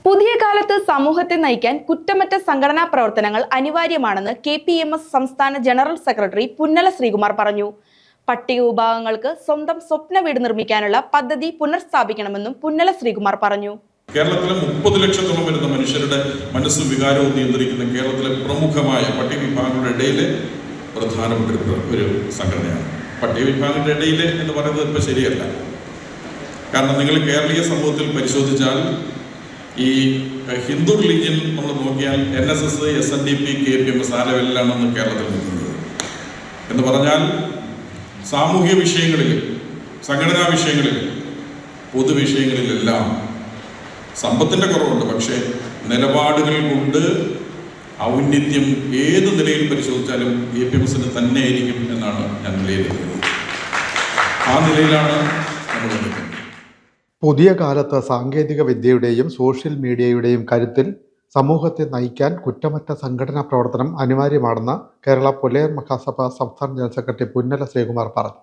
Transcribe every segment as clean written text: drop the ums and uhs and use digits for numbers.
പുതിയ കാലത്ത് സമൂഹത്തെ നയിക്കാൻ കുറ്റമറ്റ സംഘടനാ പ്രവർത്തനങ്ങൾ അനിവാര്യമാണെന്ന് KPMS സംസ്ഥാന ജനറൽ സെക്രട്ടറി പുന്നല ശ്രീകുമാർ പറഞ്ഞു. പട്ടിക വിഭാഗങ്ങൾക്ക് സ്വന്തം സ്വപ്ന വീട് നിർമ്മിക്കാനുള്ള പദ്ധതി പുനഃസ്ഥാപിക്കണമെന്നും പുന്നല ശ്രീകുമാർ പറഞ്ഞു. കേരളത്തിലെ 30 ലക്ഷത്തോളം വരുന്ന മനുഷ്യരുടെ മനസ്സും വികാരവും നിയന്ത്രിക്കുന്ന കേരളത്തിലെ പ്രമുഖമായ പട്ടിക വിഭാഗങ്ങളുടെ ഇടയിലെ പ്രധാനപ്പെട്ട ഒരു സംഘടനയാണ്. പട്ടിക വിഭാഗങ്ങളുടെ ഇടയിലെ എന്ന് പറയുന്നത് ഇപ്പോൾ ശരിയല്ല. കാരണം നിങ്ങൾ കേരളീയ സമൂഹത്തിൽ പരിശോധിച്ചാൽ ഈ ഹിന്ദു റിലീജിയൻ നമ്മൾ നോക്കിയാൽ NSS, SNDP, KPMS ആരെല്ലാണെന്ന് കേരളത്തിൽ നിൽക്കുന്നത് എന്ന് പറഞ്ഞാൽ സാമൂഹ്യ വിഷയങ്ങളിൽ, സംഘടനാ വിഷയങ്ങളിൽ, പൊതുവിഷയങ്ങളിലെല്ലാം സമ്പത്തിൻ്റെ കുറവുണ്ട്. പക്ഷേ നിലപാടുകൾ കൊണ്ട് ഔന്നത്യം ഏത് നിലയിൽ പരിശോധിച്ചാലും KPMSന് തന്നെ ആയിരിക്കും എന്നാണ് ഞാൻ വിലയിരുത്തുന്നത്. ആ നിലയിലാണ് നമ്മൾ നിൽക്കുന്നത്. പുതിയ കാലത്ത് സാങ്കേതിക വിദ്യയുടെയും സോഷ്യൽ മീഡിയയുടെയും കരുത്തിൽ സമൂഹത്തെ നയിക്കാൻ കുറ്റമറ്റ സംഘടനാ പ്രവർത്തനം അനിവാര്യമാണെന്ന് കേരള പുലയർ മഹാസഭ സംസ്ഥാന ജനറൽ സെക്രട്ടറി പുന്നല ശ്രീകുമാർ പറഞ്ഞു.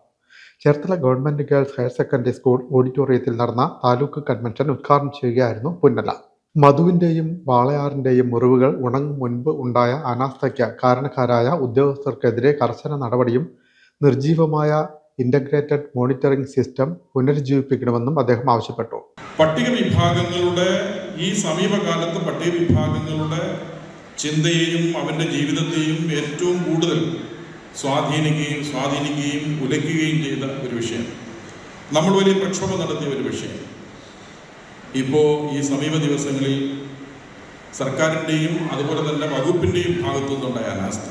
Cherthala government girls higher secondary school ഓഡിറ്റോറിയത്തിൽ നടന്ന താലൂക്ക് കൺവെൻഷൻ ഉദ്ഘാടനം ചെയ്യുകയായിരുന്നു പുന്നല. മധുവിന്റെയും വാളയാറിന്റെയും മുറിവുകൾ ഉണങ്ങും മുൻപ് ഉണ്ടായ അനാസ്ഥയ്ക്ക് കാരണക്കാരായ ഉദ്യോഗസ്ഥർക്കെതിരെ കർശന നടപടിയും നിർജീവമായ ഇന്റഗ്രേറ്റഡ് മോണിറ്ററിംഗ് സിസ്റ്റം പുനരുജ്ജീവിപ്പിക്കണമെന്നും അദ്ദേഹം ആവശ്യപ്പെട്ടു. പട്ടിക വിഭാഗങ്ങളുടെ ഈ സമീപകാലത്ത് പട്ടിക വിഭാഗങ്ങളുടെ ചിന്തയെയും അവൻ്റെ ജീവിതത്തെയും ഏറ്റവും കൂടുതൽ സ്വാധീനിക്കുകയും ഉലയ്ക്കുകയും ചെയ്ത ഒരു വിഷയം, നമ്മൾ വലിയ പ്രക്ഷോഭം നടത്തിയ ഒരു വിഷയം. ഇപ്പോൾ ഈ സമീപ ദിവസങ്ങളിൽ സർക്കാരിൻ്റെയും അതുപോലെ തന്നെ വകുപ്പിൻ്റെയും ഭാഗത്തുനിന്നുണ്ടായ അനാസ്ഥ,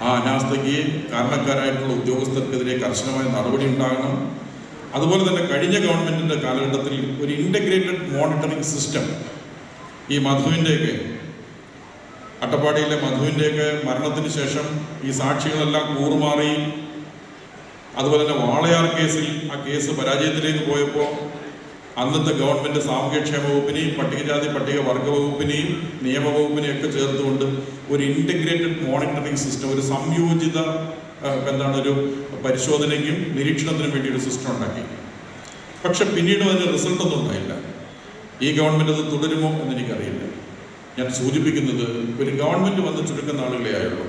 ആ അനാസ്ഥയ്ക്ക് കാരണക്കാരായിട്ടുള്ള ഉദ്യോഗസ്ഥർക്കെതിരെ കർശനമായ നടപടി ഉണ്ടാകണം. അതുപോലെ തന്നെ കഴിഞ്ഞ ഗവൺമെൻറ്റിൻ്റെ കാലഘട്ടത്തിൽ ഒരു ഇൻ്റഗ്രേറ്റഡ് മോണിറ്ററിംഗ് സിസ്റ്റം ഈ മധുവിൻ്റെയൊക്കെ അട്ടപ്പാടിയിലെ മധുവിൻ്റെയൊക്കെ മരണത്തിന് ശേഷം ഈ സാക്ഷികളെല്ലാം കൂറുമാറി, അതുപോലെ തന്നെ വാളയാർ കേസിൽ ആ കേസ് പരാജയത്തിലേക്ക് പോയപ്പോൾ അന്നത്തെ ഗവൺമെൻറ് സാമൂഹ്യക്ഷേമ വകുപ്പിനെയും പട്ടികജാതി പട്ടികവർഗ വകുപ്പിനെയും നിയമവകുപ്പിനെയും ഒക്കെ ചേർത്തുകൊണ്ട് ഒരു ഇൻ്റഗ്രേറ്റഡ് മോണിറ്ററിംഗ് സിസ്റ്റം, ഒരു സംയോജിത ഒരു പരിശോധനയ്ക്കും നിരീക്ഷണത്തിനും വേണ്ടി ഒരു സിസ്റ്റം ഉണ്ടാക്കി. പക്ഷെ പിന്നീട് അതിന് റിസൾട്ടൊന്നും ഉണ്ടായില്ല. ഈ ഗവൺമെൻറ് അത് തുടരുമോ എന്നെനിക്കറിയില്ല. ഞാൻ സൂചിപ്പിക്കുന്നത്, ഒരു ഗവൺമെൻറ് വന്ന് ചുരുക്കം നാളുകളേ ആയുള്ളൂ.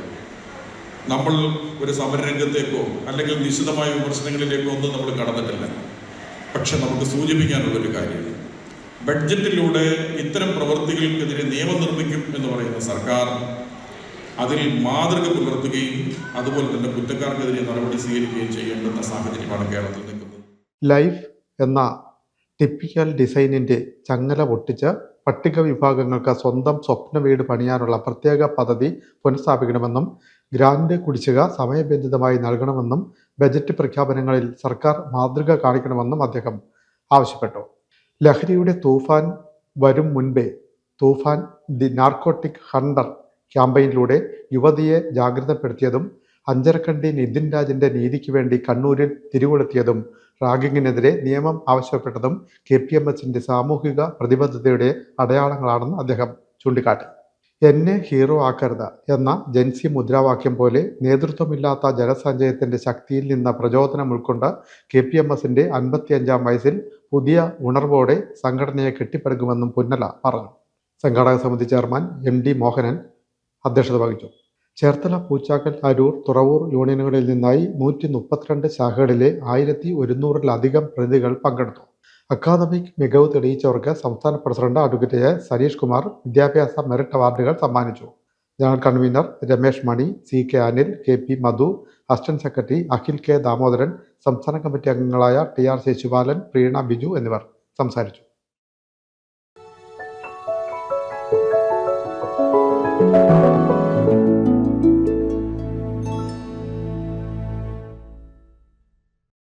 നമ്മൾ ഒരു സമരരംഗത്തേക്കോ അല്ലെങ്കിൽ നിശിതമായ വിമർശനങ്ങളിലേക്കോ ഒന്നും നമ്മൾ കടന്നിട്ടില്ല. പക്ഷെ നമുക്ക് സൂചിപ്പിക്കാനുള്ളൊരു കാര്യം, ബഡ്ജറ്റിലൂടെ ഇത്തരം പ്രവൃത്തികൾക്കെതിരെ നിയമം നിർമ്മിക്കും എന്ന് പറയുന്ന സർക്കാർ അതിൽ മാതൃക പുലർത്തുകയും അതുപോലെ തന്നെ കുറ്റക്കാർക്കെതിരെ നടപടി സ്വീകരിക്കുകയും ചെയ്യേണ്ടുന്ന സാഹചര്യമാണ് കേരളത്തിൽ നിൽക്കുന്നത്. ലൈഫ് എന്ന ടിപ്പിക്കൽ ഡിസൈനിൻ്റെ ചങ്ങല പൊട്ടിച്ച് പട്ടിക വിഭാഗങ്ങൾക്ക് സ്വന്തം സ്വപ്ന വീട് പണിയാനുള്ള പ്രത്യേക പദ്ധതി പുനഃസ്ഥാപിക്കണമെന്നും ഗ്രാന്റ് കുടിശ്ശിക സമയബന്ധിതമായി നൽകണമെന്നും ബജറ്റ് പ്രഖ്യാപനങ്ങളിൽ സർക്കാർ മാതൃക കാണിക്കണമെന്നും അദ്ദേഹം ആവശ്യപ്പെട്ടു. ലഹരിയുടെ തൂഫാൻ വരും മുൻപേ തൂഫാൻ ദി നാർക്കോട്ടിക് ഹണ്ടർ ക്യാമ്പയിനിലൂടെ യുവതിയെ ജാഗ്രതപ്പെടുത്തിയതും അഞ്ചരക്കണ്ടി നിതിൻ രാജിന്റെ നീതിക്ക് വേണ്ടി കണ്ണൂരിൽ തിരികൊളുത്തിയതും റാഗിങ്ങിനെതിരെ നിയമം ആവശ്യപ്പെട്ടതും KPMSന്റെ സാമൂഹിക പ്രതിബദ്ധതയുടെ അടയാളങ്ങളാണെന്ന് അദ്ദേഹം ചൂണ്ടിക്കാട്ടി. എന്നെ ഹീറോ ആക്കരുത് എന്ന ജൻസി മുദ്രാവാക്യം പോലെ നേതൃത്വമില്ലാത്ത ജനസഞ്ചയത്തിന്റെ ശക്തിയിൽ നിന്ന് പ്രചോദനം ഉൾക്കൊണ്ട് KPMSന്റെ 55-ാം വയസ്സിൽ പുതിയ ഉണർവോടെ സംഘടനയെ കെട്ടിപ്പടുക്കുമെന്നും പുന്നല പറഞ്ഞു. സംഘാടക സമിതി ചെയർമാൻ MD മോഹനൻ അധ്യക്ഷത വഹിച്ചു. ചേർത്തല, പൂച്ചാക്കൽ, അരൂർ, തുറവൂർ യൂണിയനുകളിൽ നിന്നായി 132 ശാഖകളിലെ 1100-ലധികം പ്രതിനിധികൾ പങ്കെടുത്തു. അക്കാദമിക് മികവ് തെളിയിച്ചവർക്ക് സംസ്ഥാന പ്രസിഡന്റ് അഡ്വക്കേറ്റ് സരീഷ് കുമാർ വിദ്യാഭ്യാസ മെറിറ്റ് അവാർഡുകൾ സമ്മാനിച്ചു. General convener Ramesh Mani, CK Anil, KP Madhu, assistant secretary Akhil K Damodaran, സംസ്ഥാന കമ്മിറ്റി അംഗങ്ങളായ TR ശശിപാലൻ, പ്രീണ ബിജു എന്നിവർ സംസാരിച്ചു.